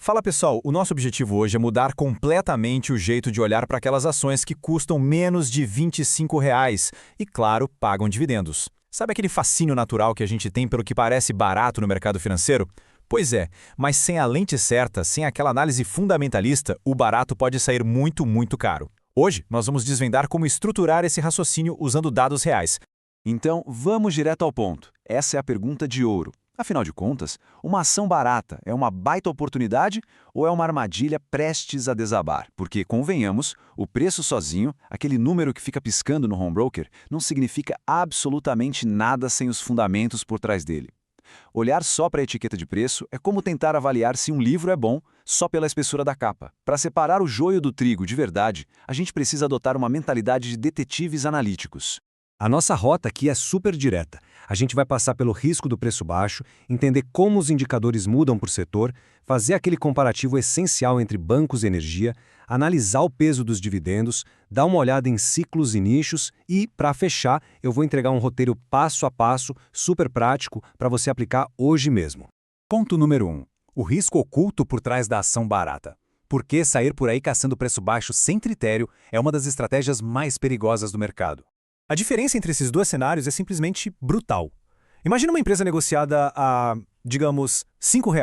Fala pessoal, o nosso objetivo hoje é mudar completamente o jeito de olhar para aquelas ações que custam menos de R$ 25 e, claro, pagam dividendos. Sabe aquele fascínio natural que a gente tem pelo que parece barato no mercado financeiro? Pois é, mas sem a lente certa, sem aquela análise fundamentalista, o barato pode sair muito, muito caro. Hoje, nós vamos desvendar como estruturar esse raciocínio usando dados reais. Então, vamos direto ao ponto. Essa é a pergunta de ouro. Afinal de contas, uma ação barata é uma baita oportunidade ou é uma armadilha prestes a desabar? Porque, convenhamos, o preço sozinho, aquele número que fica piscando no home broker, não significa absolutamente nada sem os fundamentos por trás dele. Olhar só para a etiqueta de preço é como tentar avaliar se um livro é bom só pela espessura da capa. Para separar o joio do trigo de verdade, a gente precisa adotar uma mentalidade de detetives analíticos. A nossa rota aqui é super direta. A gente vai passar pelo risco do preço baixo, entender como os indicadores mudam por setor, fazer aquele comparativo essencial entre bancos e energia, analisar o peso dos dividendos, dar uma olhada em ciclos e nichos e, para fechar, eu vou entregar um roteiro passo a passo, super prático, para você aplicar hoje mesmo. Ponto número 1. O risco oculto por trás da ação barata. Por que sair por aí caçando preço baixo sem critério é uma das estratégias mais perigosas do mercado? A diferença entre esses dois cenários é simplesmente brutal. Imagina uma empresa negociada a, digamos, R$ 5.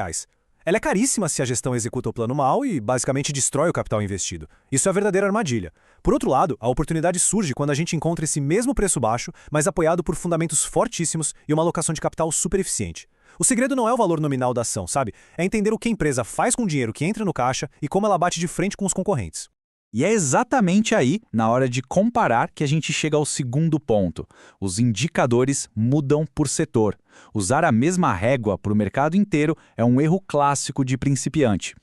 Ela é caríssima se a gestão executa o plano mal e basicamente destrói o capital investido. Isso é a verdadeira armadilha. Por outro lado, a oportunidade surge quando a gente encontra esse mesmo preço baixo, mas apoiado por fundamentos fortíssimos e uma alocação de capital super eficiente. O segredo não é o valor nominal da ação, sabe? É entender o que a empresa faz com o dinheiro que entra no caixa e como ela bate de frente com os concorrentes. E é exatamente aí, na hora de comparar, que a gente chega ao segundo ponto. Os indicadores mudam por setor. Usar a mesma régua para o mercado inteiro é um erro clássico de principiante.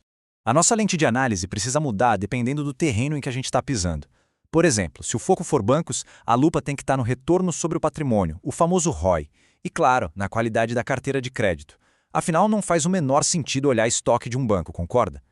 A nossa lente de análise precisa mudar dependendo do terreno em que a gente está pisando. Por exemplo, se o foco for bancos, a lupa tem que estar no retorno sobre o patrimônio, o famoso ROI. E, claro, na qualidade da carteira de crédito. Afinal, não faz o menor sentido olhar estoque de um banco, concorda?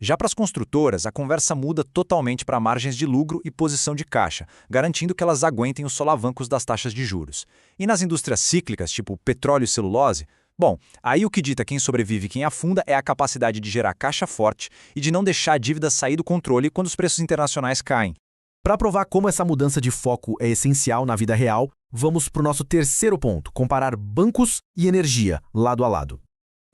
Já para as construtoras, a conversa muda totalmente para margens de lucro e posição de caixa, garantindo que elas aguentem os solavancos das taxas de juros. E nas indústrias cíclicas, tipo petróleo e celulose, bom, aí o que dita quem sobrevive e quem afunda é a capacidade de gerar caixa forte e de não deixar a dívida sair do controle quando os preços internacionais caem. Para provar como essa mudança de foco é essencial na vida real, vamos para o nosso terceiro ponto, comparar bancos e energia, lado a lado.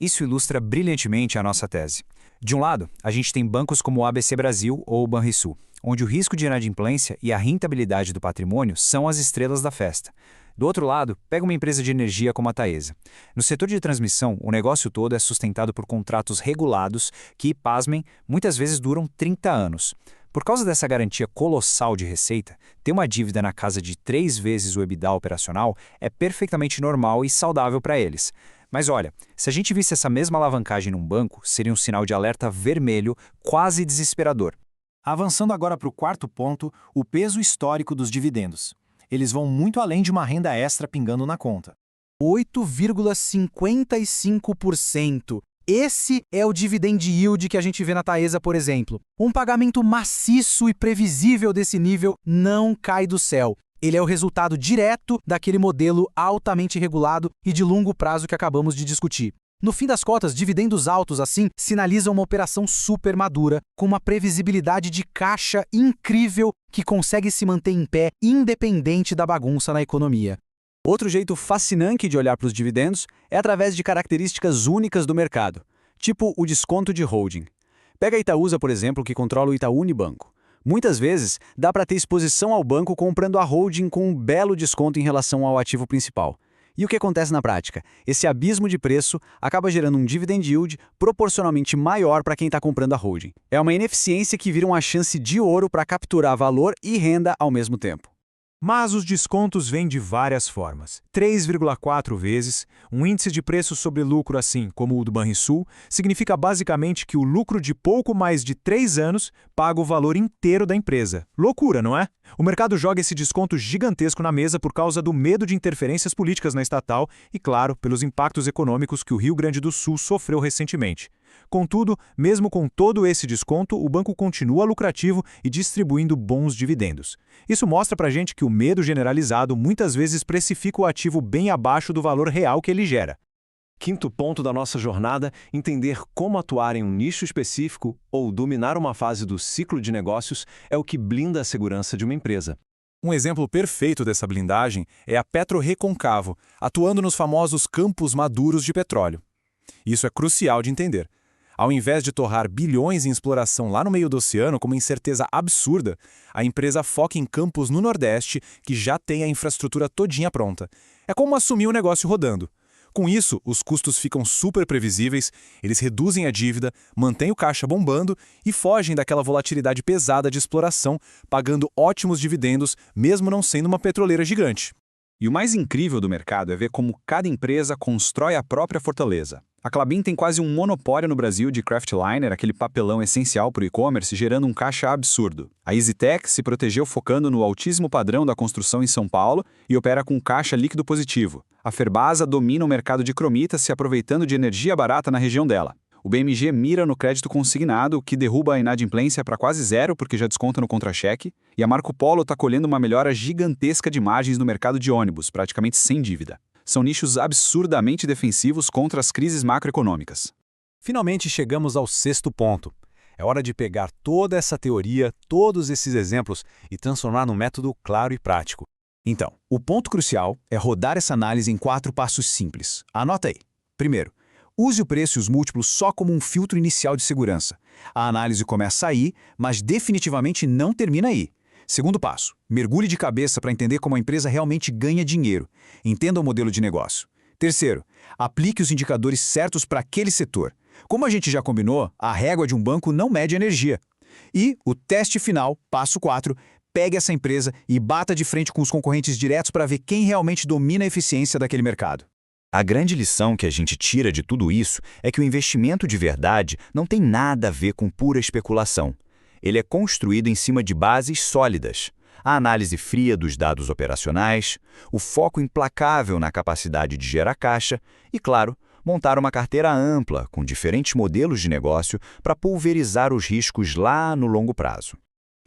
Isso ilustra brilhantemente a nossa tese. De um lado, a gente tem bancos como o ABC Brasil ou o Banrisul, onde o risco de inadimplência e a rentabilidade do patrimônio são as estrelas da festa. Do outro lado, pega uma empresa de energia como a Taesa. No setor de transmissão, o negócio todo é sustentado por contratos regulados que, pasmem, muitas vezes duram 30 anos. Por causa dessa garantia colossal de receita, ter uma dívida na casa de 3 vezes o EBITDA operacional é perfeitamente normal e saudável para eles. Mas olha, se a gente visse essa mesma alavancagem num banco, seria um sinal de alerta vermelho quase desesperador. Avançando agora para o quarto ponto, o peso histórico dos dividendos. Eles vão muito além de uma renda extra pingando na conta. 8,55%. Esse é o dividend yield que a gente vê na Taesa, por exemplo. Um pagamento maciço e previsível desse nível não cai do céu. Ele é o resultado direto daquele modelo altamente regulado e de longo prazo que acabamos de discutir. No fim das contas, dividendos altos assim sinalizam uma operação super madura, com uma previsibilidade de caixa incrível que consegue se manter em pé independente da bagunça na economia. Outro jeito fascinante de olhar para os dividendos é através de características únicas do mercado, tipo o desconto de holding. Pega a Itaúsa, por exemplo, que controla o Itaú Unibanco. Muitas vezes, dá para ter exposição ao banco comprando a holding com um belo desconto em relação ao ativo principal. E o que acontece na prática? Esse abismo de preço acaba gerando um dividend yield proporcionalmente maior para quem está comprando a holding. É uma ineficiência que vira uma chance de ouro para capturar valor e renda ao mesmo tempo. Mas os descontos vêm de várias formas. 3,4 vezes, um índice de preço sobre lucro assim como o do Banrisul, significa basicamente que o lucro de pouco mais de 3 anos paga o valor inteiro da empresa. Loucura, não é? O mercado joga esse desconto gigantesco na mesa por causa do medo de interferências políticas na estatal e, claro, pelos impactos econômicos que o Rio Grande do Sul sofreu recentemente. Contudo, mesmo com todo esse desconto, o banco continua lucrativo e distribuindo bons dividendos. Isso mostra pra gente que o medo generalizado muitas vezes precifica o ativo bem abaixo do valor real que ele gera. Quinto ponto da nossa jornada, entender como atuar em um nicho específico ou dominar uma fase do ciclo de negócios é o que blinda a segurança de uma empresa. Um exemplo perfeito dessa blindagem é a PetroReconcavo, atuando nos famosos campos maduros de petróleo. Isso é crucial de entender. Ao invés de torrar bilhões em exploração lá no meio do oceano com uma incerteza absurda, a empresa foca em campos no Nordeste que já tem a infraestrutura todinha pronta. É como assumir o negócio rodando. Com isso, os custos ficam super previsíveis, eles reduzem a dívida, mantêm o caixa bombando e fogem daquela volatilidade pesada de exploração, pagando ótimos dividendos, mesmo não sendo uma petroleira gigante. E o mais incrível do mercado é ver como cada empresa constrói a própria fortaleza. A Klabin tem quase um monopólio no Brasil de craftliner, aquele papelão essencial para o e-commerce, gerando um caixa absurdo. A EasyTech se protegeu focando no altíssimo padrão da construção em São Paulo e opera com caixa líquido positivo. A Ferbasa domina o mercado de cromitas, se aproveitando de energia barata na região dela. O BMG mira no crédito consignado, que derruba a inadimplência para quase zero porque já desconta no contra-cheque, e a Marco Polo está colhendo uma melhora gigantesca de margens no mercado de ônibus, praticamente sem dívida. São nichos absurdamente defensivos contra as crises macroeconômicas. Finalmente chegamos ao sexto ponto. É hora de pegar toda essa teoria, todos esses exemplos e transformar num método claro e prático. Então, o ponto crucial é rodar essa análise em 4 passos simples. Anota aí. Primeiro, use o preço e os múltiplos só como um filtro inicial de segurança. A análise começa aí, mas definitivamente não termina aí. Segundo passo, mergulhe de cabeça para entender como a empresa realmente ganha dinheiro. Entenda o modelo de negócio. Terceiro, aplique os indicadores certos para aquele setor. Como a gente já combinou, a régua de um banco não mede energia. E o teste final, passo 4, pegue essa empresa e bata de frente com os concorrentes diretos para ver quem realmente domina a eficiência daquele mercado. A grande lição que a gente tira de tudo isso é que o investimento de verdade não tem nada a ver com pura especulação. Ele é construído em cima de bases sólidas. A análise fria dos dados operacionais, o foco implacável na capacidade de gerar caixa e, claro, montar uma carteira ampla com diferentes modelos de negócio para pulverizar os riscos lá no longo prazo.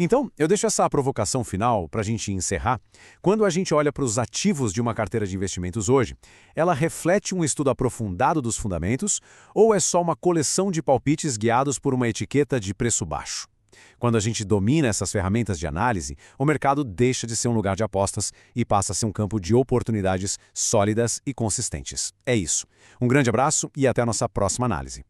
Então, eu deixo essa provocação final para a gente encerrar. Quando a gente olha para os ativos de uma carteira de investimentos hoje, ela reflete um estudo aprofundado dos fundamentos ou é só uma coleção de palpites guiados por uma etiqueta de preço baixo? Quando a gente domina essas ferramentas de análise, o mercado deixa de ser um lugar de apostas e passa a ser um campo de oportunidades sólidas e consistentes. É isso. Um grande abraço e até a nossa próxima análise.